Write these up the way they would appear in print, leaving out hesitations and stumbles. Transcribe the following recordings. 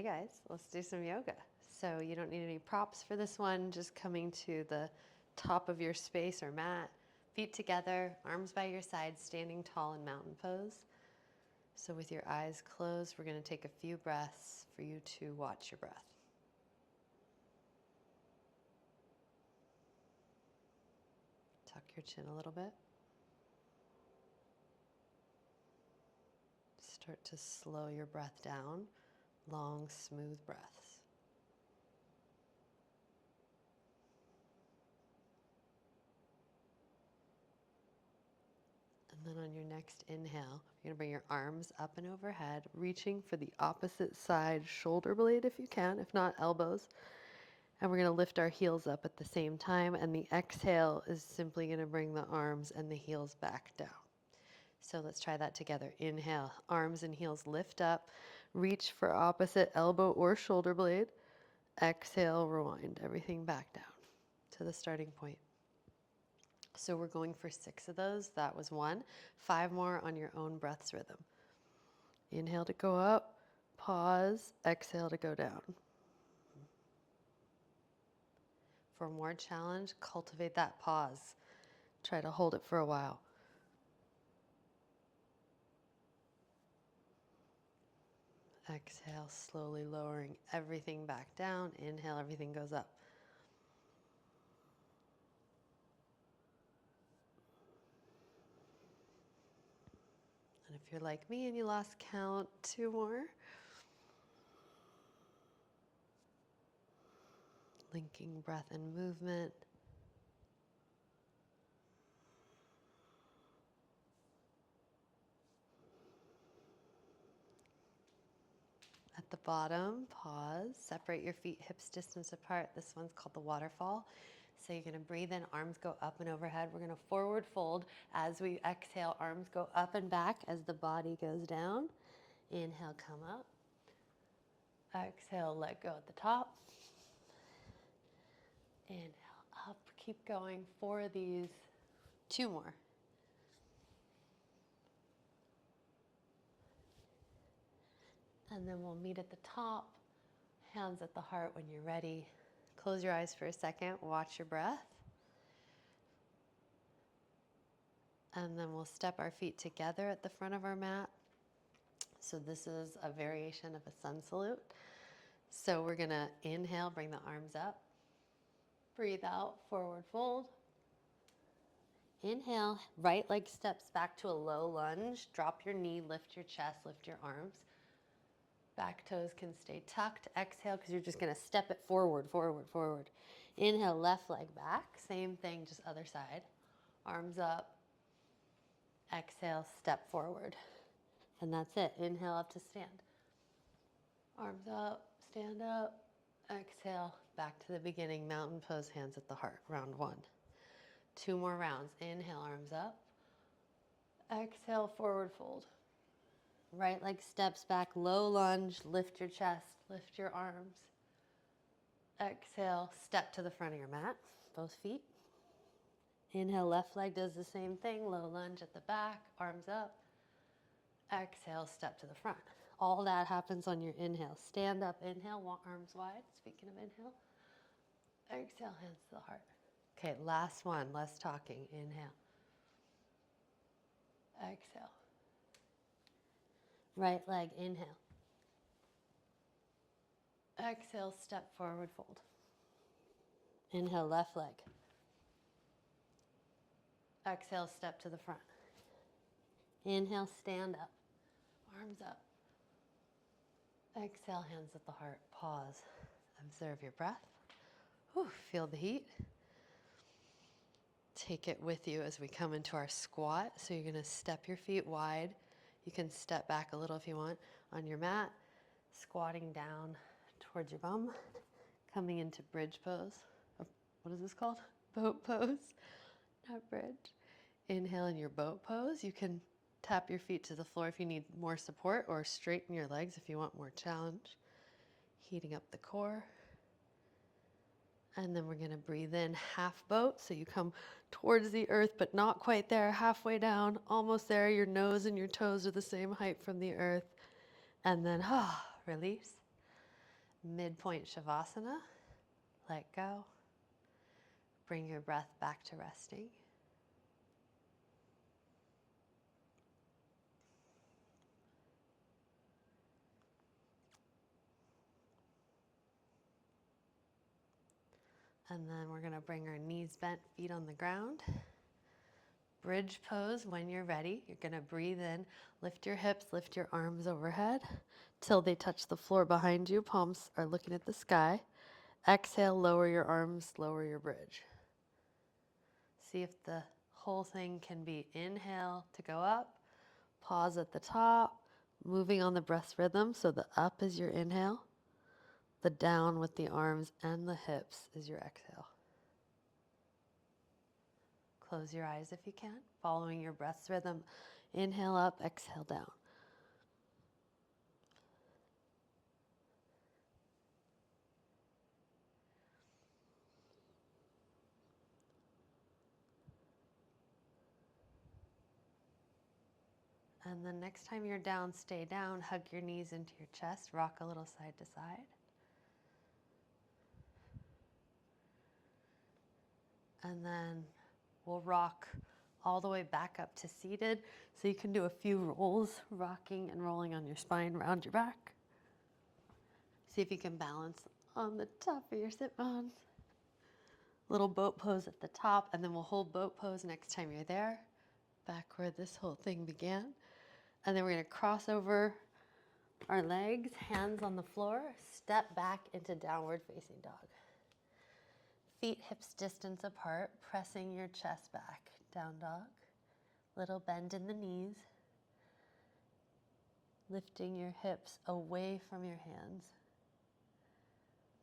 Hey guys, let's do some yoga. So you don't need any props for this one, just coming to the top of your space or mat, feet together, arms by your side, standing tall in mountain pose. So with your eyes closed, we're going to take a few breaths for you to watch your breath. Tuck your chin a little bit. Start to slow your breath down, long, smooth breaths. And then on your next inhale, you're going to bring your arms up and overhead, reaching for the opposite side shoulder blade if you can, if not elbows. And we're going to lift our heels up at the same time. And the exhale is simply going to bring the arms and the heels back down. So let's try that together. Inhale, arms and heels lift up, reach for opposite elbow or shoulder blade. Exhale, rewind everything back down to the starting point. So we're going for 6 of those. That was 1. 5 more on your own breath's rhythm. Inhale to go up, pause, exhale to go down. For more challenge, cultivate that pause. Try to hold it for a while. Exhale, slowly lowering everything back down. Inhale, everything goes up. And if you're like me and you lost count, 2 more. Linking breath and movement. At the bottom, pause. Separate your feet hips distance apart. This one's called the waterfall. So you're going to breathe in, arms go up and overhead. We're going to forward fold. As we exhale, arms go up and back as the body goes down. Inhale, come up. Exhale, let go at the top. Inhale, up. Keep going for these. 2 more. And then we'll meet at the top. Hands at the heart when you're ready. Close your eyes for a second. Watch your breath. And then we'll step our feet together at the front of our mat. So this is a variation of a sun salute. So we're going to inhale, bring the arms up. Breathe out, forward fold. Inhale, right leg steps back to a low lunge. Drop your knee, lift your chest, lift your arms. Back toes can stay tucked. Exhale, because you're just going to step it forward, forward, forward. Inhale, left leg back. Same thing, just other side. Arms up. Exhale, step forward. And that's it. Inhale up to stand. Arms up, stand up. Exhale, back to the beginning. Mountain pose, hands at the heart. Round 1. 2 more rounds. Inhale, arms up. Exhale, forward fold. Right leg steps back, low lunge. Lift your chest, lift your arms. Exhale, step to the front of your mat, both feet. Inhale, left leg does the same thing. Low lunge at the back, arms up. Exhale, step to the front. All that happens on your inhale. Stand up, inhale, arms wide. Speaking of inhale. Exhale, hands to the heart. Okay, last one, less talking. Inhale. Exhale. Right leg, inhale. Exhale, step forward, fold. Inhale, left leg. Exhale, step to the front. Inhale, stand up. Arms up. Exhale, hands at the heart. Pause. Observe your breath. Whew, feel the heat. Take it with you as we come into our squat. So you're going to step your feet wide. You can step back a little if you want on your mat. Squatting down towards your bum. Coming into bridge pose. What is this called? Boat pose. Not bridge. Inhale in your boat pose. You can tap your feet to the floor if you need more support, or straighten your legs if you want more challenge. Heating up the core. And then we're going to breathe in half boat. So you come towards the earth, but not quite there. Halfway down, almost there. Your nose and your toes are the same height from the earth. And then, release. Midpoint Shavasana. Let go. Bring your breath back to resting. And then we're going to bring our knees bent, feet on the ground. Bridge pose when you're ready. You're going to breathe in, lift your hips, lift your arms overhead till they touch the floor behind you. Palms are looking at the sky. Exhale, lower your arms, lower your bridge. See if the whole thing can be inhale to go up, pause at the top, moving on the breath rhythm. So the up is your inhale, the down with the arms and the hips is your exhale. Close your eyes if you can, following your breath's rhythm. Inhale up, exhale down. And then next time you're down, stay down, hug your knees into your chest, rock a little side to side. And then we'll rock all the way back up to seated. So you can do a few rolls, rocking and rolling on your spine, round your back. See if you can balance on the top of your sit bones. Little boat pose at the top, and then we'll hold boat pose next time you're there, back where this whole thing began. And then we're going to cross over our legs, hands on the floor, step back into downward facing dog. Feet hips distance apart, pressing your chest back. Down dog. Little bend in the knees. Lifting your hips away from your hands.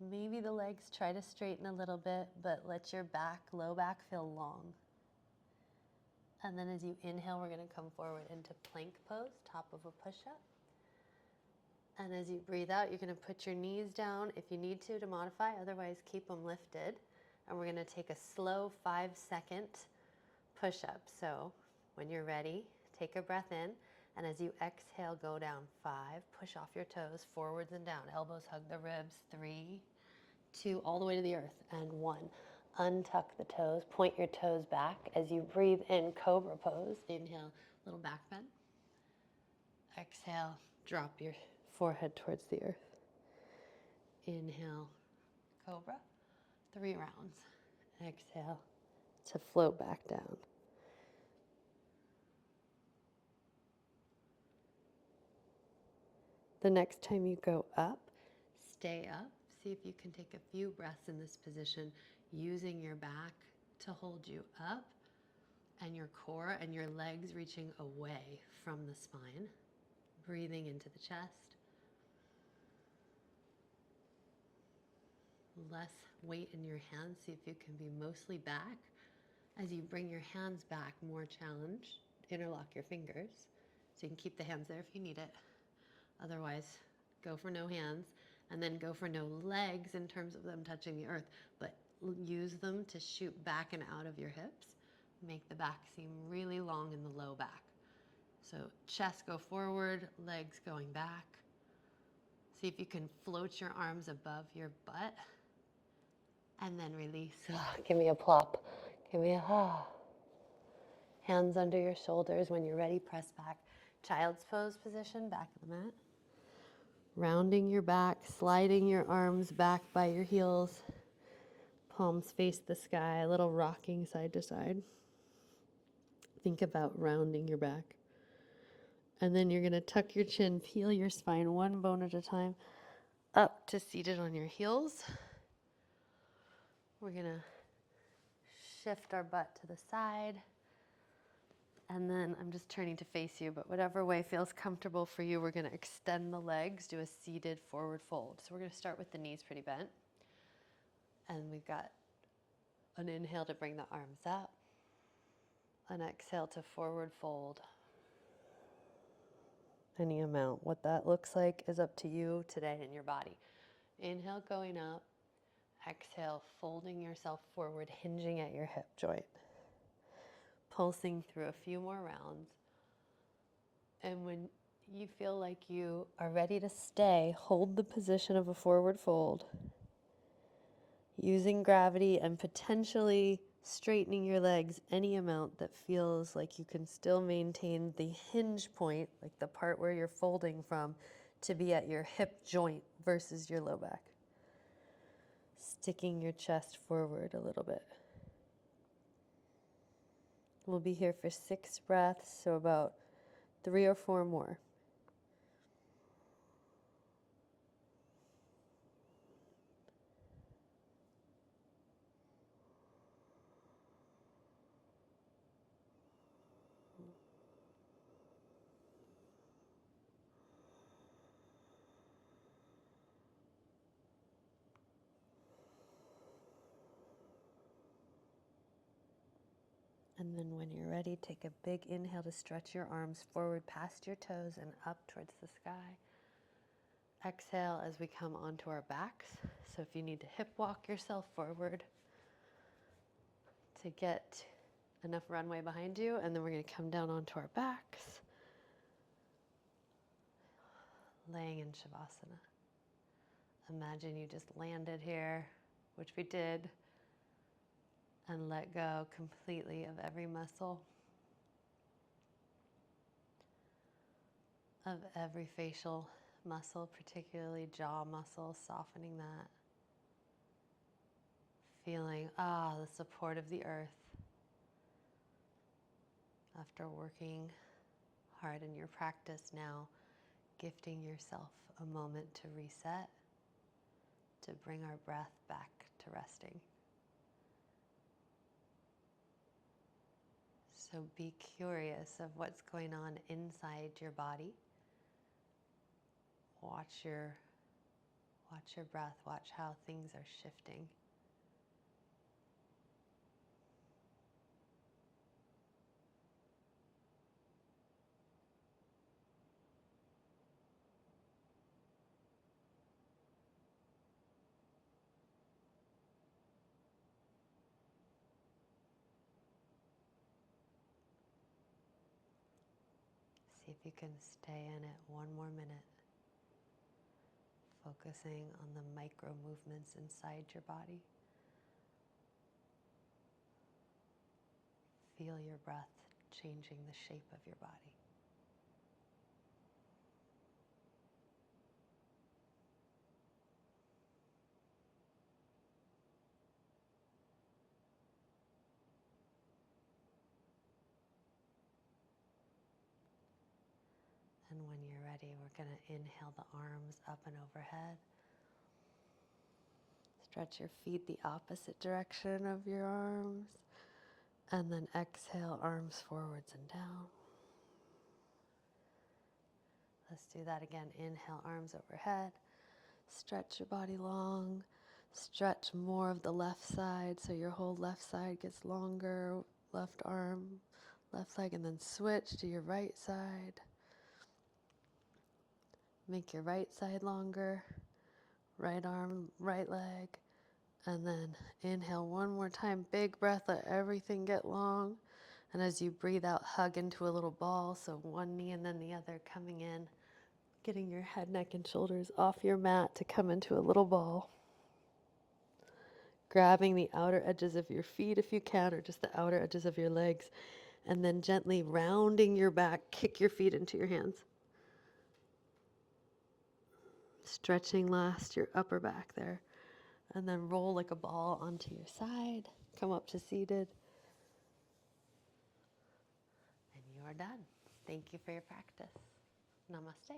Maybe the legs try to straighten a little bit, but let your back, low back, feel long. And then as you inhale, we're going to come forward into plank pose, top of a push-up. And as you breathe out, you're going to put your knees down if you need to modify, otherwise keep them lifted. And we're going to take a slow 5-second push-up. So when you're ready, take a breath in. And as you exhale, go down 5, push off your toes, forwards and down. Elbows hug the ribs, 3, 2, all the way to the earth, and 1. Untuck the toes, point your toes back. As you breathe in, cobra pose. Inhale, little back bend. Exhale, drop your forehead towards the earth. Inhale, cobra, 3 rounds. Exhale to float back down. The next time you go up, stay up. See if you can take a few breaths in this position, using your back to hold you up and your core and your legs reaching away from the spine. Breathing into the chest. Less weight in your hands. See if you can be mostly back. As you bring your hands back, more challenge. Interlock your fingers. So you can keep the hands there if you need it. Otherwise, go for no hands. And then go for no legs in terms of them touching the earth. But use them to shoot back and out of your hips. Make the back seem really long in the low back. So chest go forward, legs going back. See if you can float your arms above your butt. And then release. Give me a plop. Give me a Hands under your shoulders. When you're ready, press back. Child's pose position, back of the mat. Rounding your back, sliding your arms back by your heels. Palms face the sky, a little rocking side to side. Think about rounding your back. And then you're going to tuck your chin, peel your spine one bone at a time, up to seated on your heels. We're going to shift our butt to the side. And then I'm just turning to face you, but whatever way feels comfortable for you, we're going to extend the legs, do a seated forward fold. So we're going to start with the knees pretty bent. And we've got an inhale to bring the arms up. An exhale to forward fold. Any amount. What that looks like is up to you today in your body. Inhale, going up. Exhale, folding yourself forward, hinging at your hip joint. Pulsing through a few more rounds. And when you feel like you are ready to stay, hold the position of a forward fold, using gravity and potentially straightening your legs any amount that feels like you can still maintain the hinge point, like the part where you're folding from, to be at your hip joint versus your low back. Sticking your chest forward a little bit. We'll be here for 6 breaths, so about 3 or 4 more. And then when you're ready, take a big inhale to stretch your arms forward past your toes and up towards the sky. Exhale as we come onto our backs. So if you need to hip walk yourself forward to get enough runway behind you, and then we're going to come down onto our backs, laying in Shavasana. Imagine you just landed here, which we did, and let go completely of every muscle, of every facial muscle, particularly jaw muscle, softening that. Feeling, the support of the earth after working hard in your practice now, gifting yourself a moment to reset, to bring our breath back to resting. So be curious of what's going on inside your body. Watch your breath, watch how things are shifting. See if you can stay in it one more minute, focusing on the micro movements inside your body. Feel your breath changing the shape of your body. And when you're ready, we're going to inhale the arms up and overhead. Stretch your feet the opposite direction of your arms. And then exhale, arms forwards and down. Let's do that again. Inhale, arms overhead. Stretch your body long. Stretch more of the left side so your whole left side gets longer. Left arm, left leg, and then switch to your right side. Make your right side longer. Right arm, right leg. And then inhale one more time. Big breath, let everything get long. And as you breathe out, hug into a little ball. So one knee and then the other coming in. Getting your head, neck, and shoulders off your mat to come into a little ball. Grabbing the outer edges of your feet if you can, or just the outer edges of your legs. And then gently rounding your back, kick your feet into your hands. Stretching last your upper back there. And then roll like a ball onto your side. Come up to seated. And you are done. Thank you for your practice. Namaste.